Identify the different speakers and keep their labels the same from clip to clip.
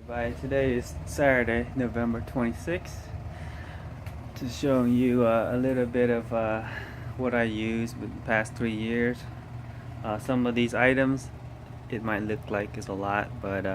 Speaker 1: Right, today is Saturday, November 26th. Just showing you a little bit of what I used with the past 3 years. Some of these items, it might look like it's a lot, but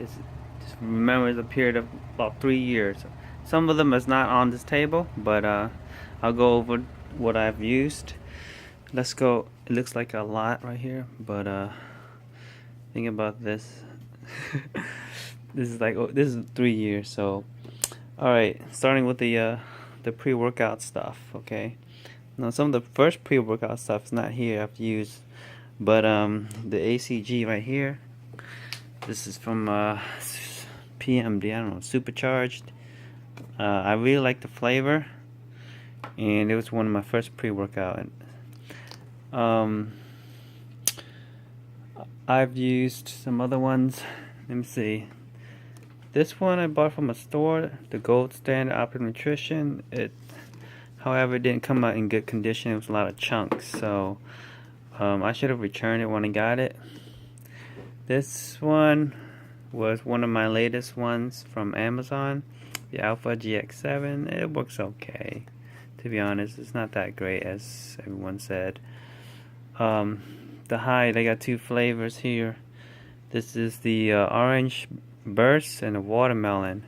Speaker 1: it's just remember it's a period of about 3 years. Some of them is not on this table, but I'll go over what I've used. Let's go. It looks like a lot right here, but think about this. This is like, oh, this is 3 years. So all right, starting with the pre-workout stuff. Okay, now some of the first pre-workout stuff is not here. I've used, but the ACG right here, this is from PMD, I don't know, supercharged. I really like the flavor, and it was one of my first pre-workout. I've used some other ones. Let me see. This one I bought from a store, the Gold Standard Optimum Nutrition. However, it didn't come out in good condition. It was a lot of chunks, so I should have returned it when I got it. This one was one of my latest ones from Amazon, the Alpha GX7. It works okay, to be honest. It's not that great as everyone said. The high, they got two flavors here. This is the orange burst and a watermelon,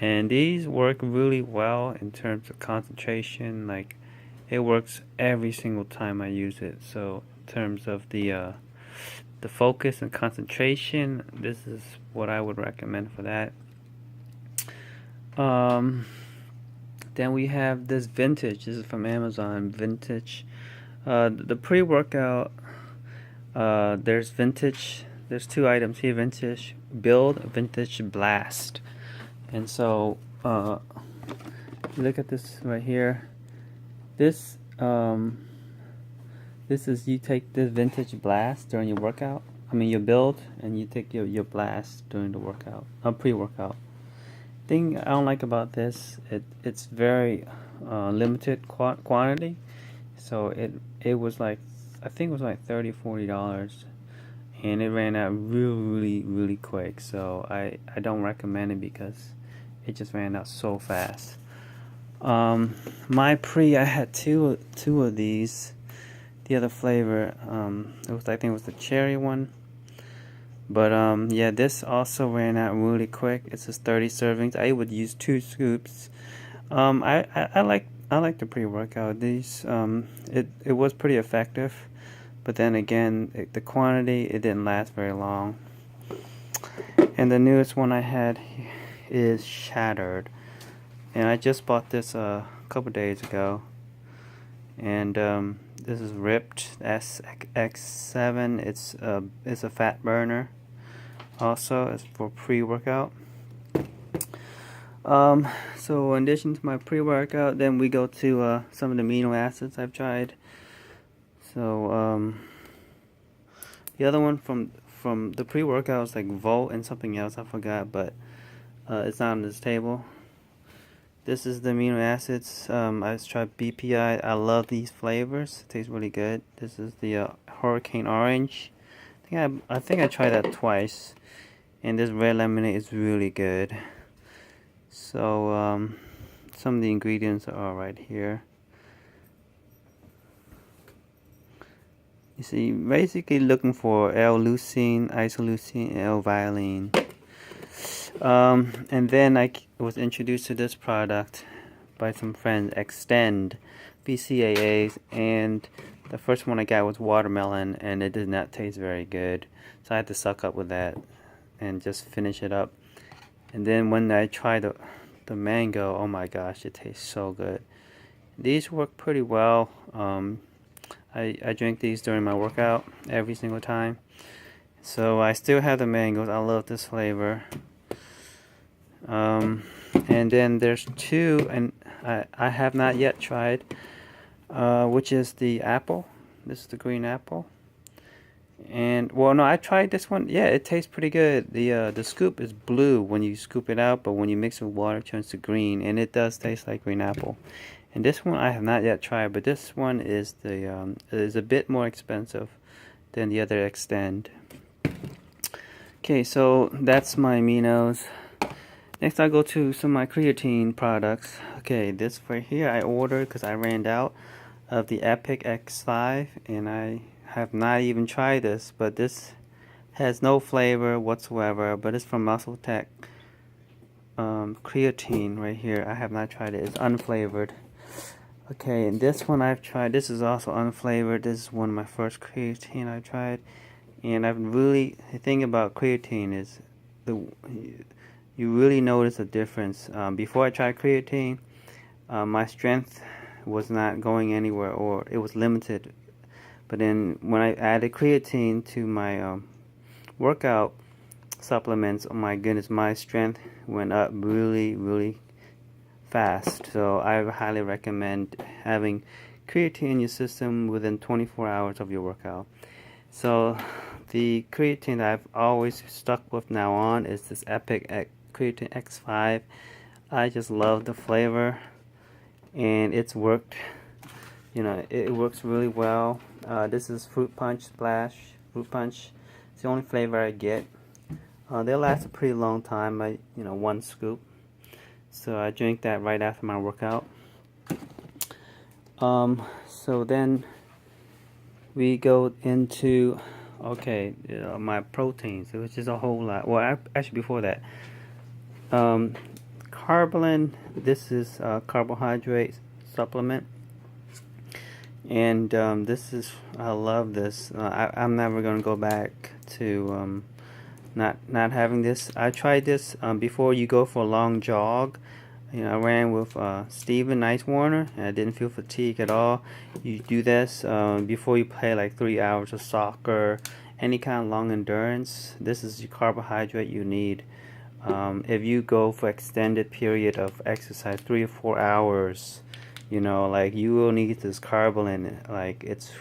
Speaker 1: and these work really well in terms of concentration. Like, it works every single time I use it. So in terms of the focus and concentration, this is what I would recommend for that. Then we have this vintage. This is from Amazon, vintage. The pre-workout, there's vintage. There's two items here: vintage build, vintage blast. And so look at this right here. This is, you take this vintage blast during your workout. I mean your build, and you take your blast during the workout, pre-workout. Thing I don't like about this, it's very limited quantity. So it was like, I think it was like $30-40, and it ran out really quick. So I don't recommend it because it just ran out so fast. My pre, I had two of these. The other flavor, it was, I think it was the cherry one. But yeah, this also ran out really quick. It's just 30 servings. I would use 2 scoops. I like the pre-workout. These it was pretty effective. But then again, the quantity, it didn't last very long. And the newest one I had is Shattered, and I just bought this a couple days ago. And this is Ripped SX7. It's a fat burner. Also, it's for pre-workout. So in addition to my pre-workout, then we go to some of the amino acids I've tried. So the other one from the pre-workout was like Volt and something else, I forgot, but it's not on this table. This is the amino acids. I just tried BPI. I love these flavors. It tastes really good. This is the Hurricane Orange. I think I tried that twice, and this red lemonade is really good. So some of the ingredients are right here. You see, basically looking for L-leucine, isoleucine, and L-violin. And then I was introduced to this product by some friends, Extend, BCAAs, and the first one I got was watermelon, and it did not taste very good. So I had to suck up with that and just finish it up. And then when I tried the mango, oh my gosh, it tastes so good. These work pretty well. I drink these during my workout every single time. So I still have the mangoes. I love this flavor. And then there's two, and I have not yet tried, which is the apple. This is the green apple. And well, no, I tried this one. Yeah, it tastes pretty good. The scoop is blue when you scoop it out, but when you mix it with water, it turns to green, and it does taste like green apple. And this one I have not yet tried, but this one is a bit more expensive than the other Extend. Okay, so that's my aminos. Next, I go to some of my creatine products. Okay, this right here I ordered because I ran out of the Epic X5, and I have not even tried this, but this has no flavor whatsoever, but it's from Muscle Tech. Creatine right here, I have not tried it. It's unflavored. Okay, and this one I've tried. This is also unflavored. This is one of my first creatine I tried, and the thing about creatine is you really notice a difference. Before I tried creatine, my strength was not going anywhere, or it was limited. But then when I added creatine to my workout supplements, oh my goodness, my strength went up really fast. So I highly recommend having creatine in your system within 24 hours of your workout. So the creatine that I've always stuck with now on is this Epic Creatine X5. I just love the flavor, and it's worked. You know, it works really well. This is Fruit Punch Splash. Fruit Punch. It's the only flavor I get. They last a pretty long time. One scoop. So I drink that right after my workout. So then we go into my proteins, which is a whole lot. Well, actually before that, Carbolin. This is a carbohydrate supplement, and I love this. I'm never gonna go back to not having this. I tried this before you go for a long jog. I ran with Steven Nice Warner, and I didn't feel fatigue at all. You do this before you play like 3 hours of soccer, any kind of long endurance. This is your carbohydrate you need. If you go for extended period of exercise, 3 or 4 hours, you will need this carbolin. Like, it's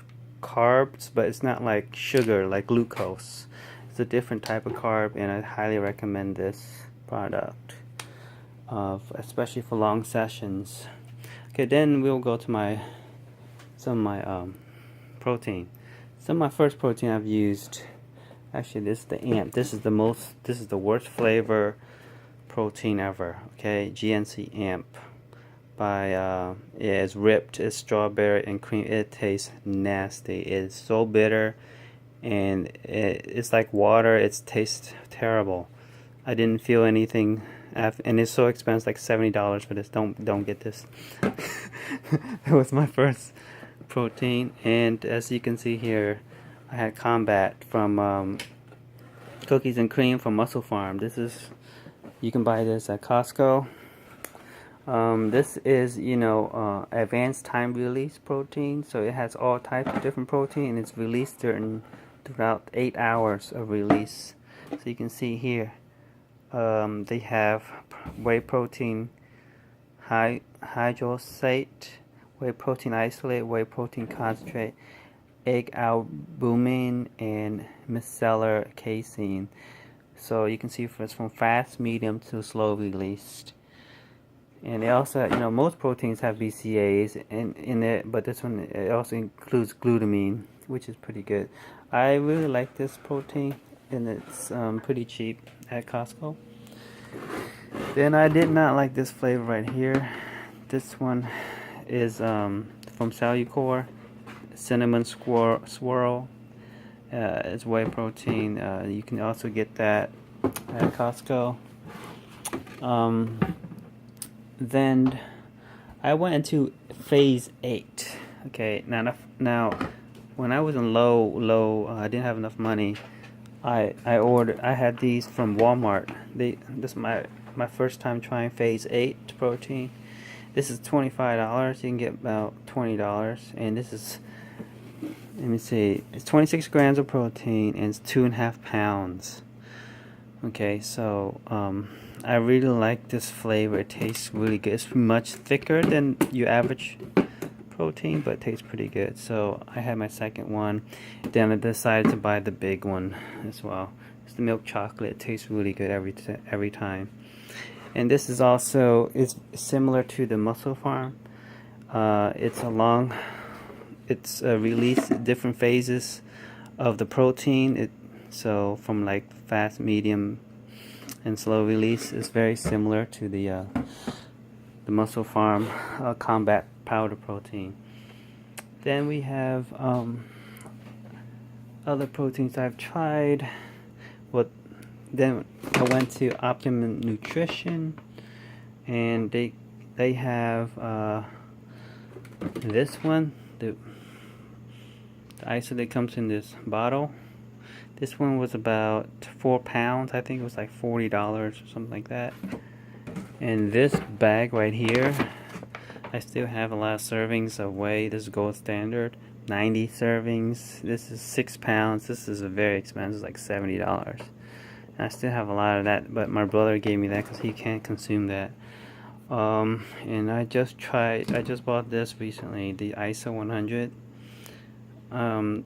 Speaker 1: carbs, but it's not like sugar, like glucose. It's a different type of carb, and I highly recommend this product, especially for long sessions. Okay, then we'll go to some of my protein. Some of my first protein I've used. Actually, this is the AMP. This is the worst flavor protein ever. Okay, GNC AMP it's ripped. It's strawberry and cream. It tastes nasty. It's so bitter, and it's like water. It tastes terrible. I didn't feel anything, and it's so expensive, like $70 for this. Don't get this. That was my first protein, and as you can see here, I had Combat from Cookies and Cream from Muscle Farm. You can buy this at Costco. This is advanced time release protein, so it has all types of different protein, and it's released throughout 8 hours of release. So you can see here, they have whey protein hydrosate, whey protein isolate, whey protein concentrate, egg albumin, and micellar casein. So you can see it's from fast, medium to slow released. And they also, most proteins have BCAAs in it, but this one, it also includes glutamine, which is pretty good. I really like this protein, and it's pretty cheap at Costco. Then I did not like this flavor right here. This one is from Cellucor, cinnamon swirl. It's whey protein. You can also get that at Costco. Then I went into phase 8. Okay, now when I was in low, I didn't have enough money. I had these from Walmart. This is my first time trying phase 8 protein. This is $25. You can get about $20, and this is, let me see, it's 26 grams of protein, and it's 2.5 pounds. Okay, so I really like this flavor. It tastes really good. It's much thicker than your average protein, but it tastes pretty good. So I had my second one. Then I decided to buy the big one as well. It's the milk chocolate. It tastes really good every time. And this is also similar to the Muscle Farm. It's released different phases of the protein. So from like fast, medium, and slow release is very similar to the Muscle Farm Combat Powder Protein. Then we have other proteins I've tried. Then I went to Optimum Nutrition, and they have this one, the isolate comes in this bottle. This one was about 4 pounds. I think it was like $40 or something like that. And this bag right here, I still have a lot of servings of whey. This is gold standard, 90 servings. This is 6 pounds. This is a very expensive, like $70. And I still have a lot of that, but my brother gave me that because he can't consume that. And I just bought this recently, the ISO 100.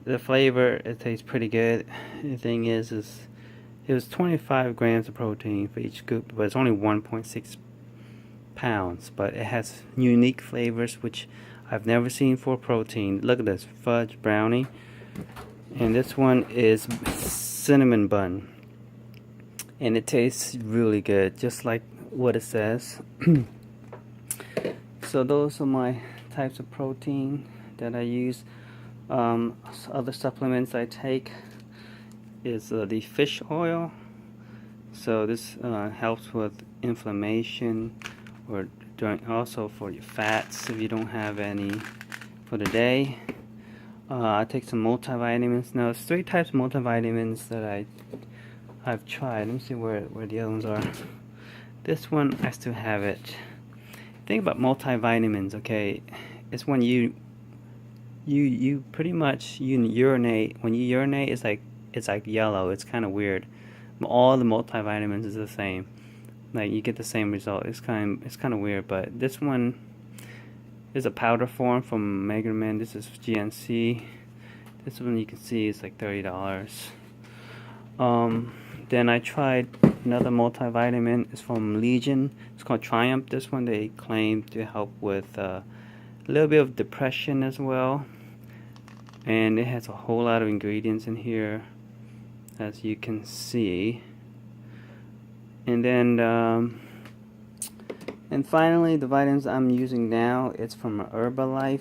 Speaker 1: The flavor, it tastes pretty good. The thing is it was 25 grams of protein for each scoop, but it's only 1.6 pounds. But it has unique flavors which I've never seen for protein. Look at this, fudge brownie, and this one is cinnamon bun, and it tastes really good, just like what it says. So those are my types of protein that I use. Other supplements I take is the fish oil. So this helps with inflammation, or also for your fats if you don't have any for the day. I take some multivitamins. Now, there's 3 types of multivitamins that I've tried. Let me see where the other ones are. This one, I still have it. Think about multivitamins, okay? It's when you pretty much urinate. When you urinate, it's like yellow. It's kind of weird. All the multivitamins is the same. Like, you get the same result. It's kind of weird. But this one is a powder form from Megaman. This is GNC. This one you can see is like $30. Then I tried another multivitamin. It's from Legion. It's called Triumph. This one they claim to help with a little bit of depression as well. And it has a whole lot of ingredients in here, as you can see. And then and finally, the vitamins I'm using now, it's from Herbalife.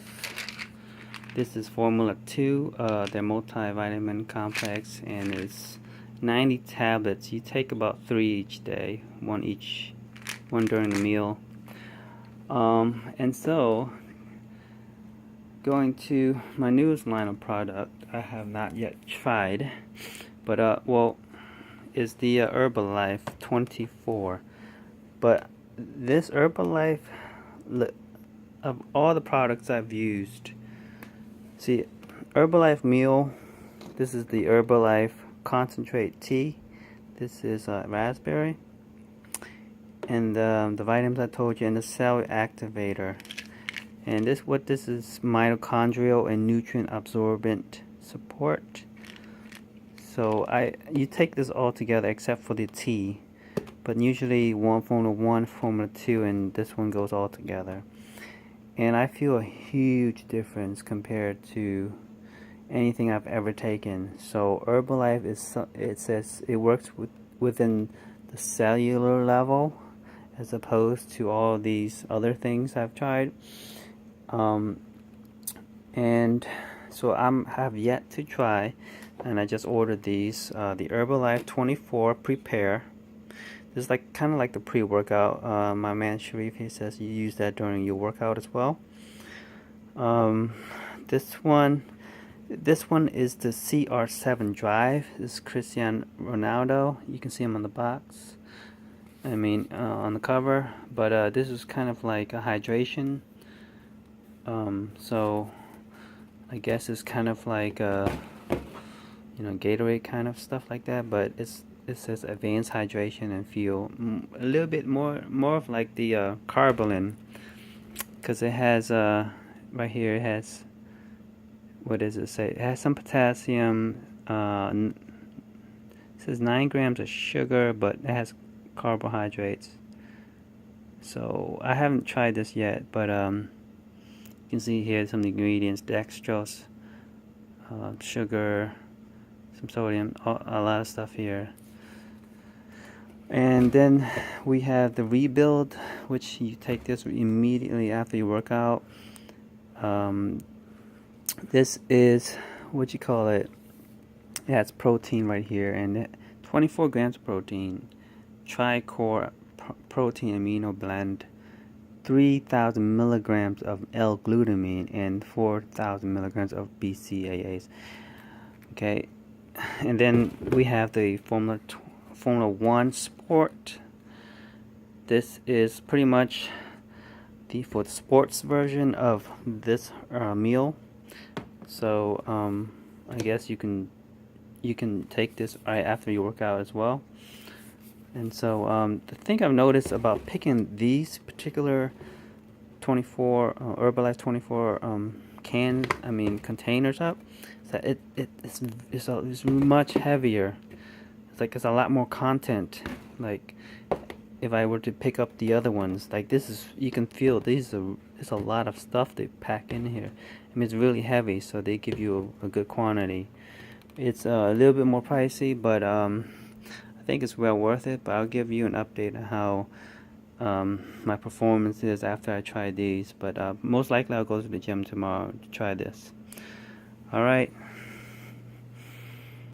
Speaker 1: This is Formula 2, their multivitamin complex, and it's 90 tablets. You take about 3 each day, one during the meal. And so, going to my newest line of product, I have not yet tried, but well, is the Herbalife 24. But this Herbalife, of all the products I've used, see, Herbalife meal, this is the Herbalife concentrate tea. This is raspberry, and the vitamins I told you, and the cell activator. And this is mitochondrial and nutrient absorbent support. So you take this all together except for the tea, but usually Formula 1, Formula 2, and this one goes all together. And I feel a huge difference compared to anything I've ever taken. So Herbalife it says it works within the cellular level, as opposed to all these other things I've tried. And so have yet to try, and I just ordered these, the Herbalife 24 Prepare. This is kind of like the pre-workout. My man Sharif, he says you use that during your workout as well. This one is the CR7 Drive. This is Cristiano Ronaldo. You can see him on the box. I mean, on the cover. But this is kind of like a hydration. So I guess it's kind of like Gatorade kind of stuff like that. But it says advanced hydration and fuel. A little bit more of like the Carbolin, because it has right here it has, what does it say? It has some potassium. It says 9 grams of sugar, but it has carbohydrates. So I haven't tried this yet, but you can see here some ingredients: dextrose, sugar, some sodium, a lot of stuff here. And then we have the rebuild, which you take this immediately after you work out. This is what you call it. Yeah, it's protein right here, and 24 grams of protein, tri-core protein amino blend, 3,000 milligrams of L-glutamine, and 4,000 milligrams of BCAAs. Okay, and then we have the Formula 1 Sport. This is pretty much for the sports version of this meal. So I guess you can take this right after you work out as well. And so the thing I've noticed about picking these particular 24 Herbalife 24 containers up, is that it's much heavier. It's a lot more content. Like if I were to pick up the other ones, like this is, you can feel there's a lot of stuff they pack in here. I mean, it's really heavy, so they give you a good quantity. It's a little bit more pricey, but I think it's well worth it. But I'll give you an update on how my performance is after I try these. But most likely I'll go to the gym tomorrow to try this. Alright.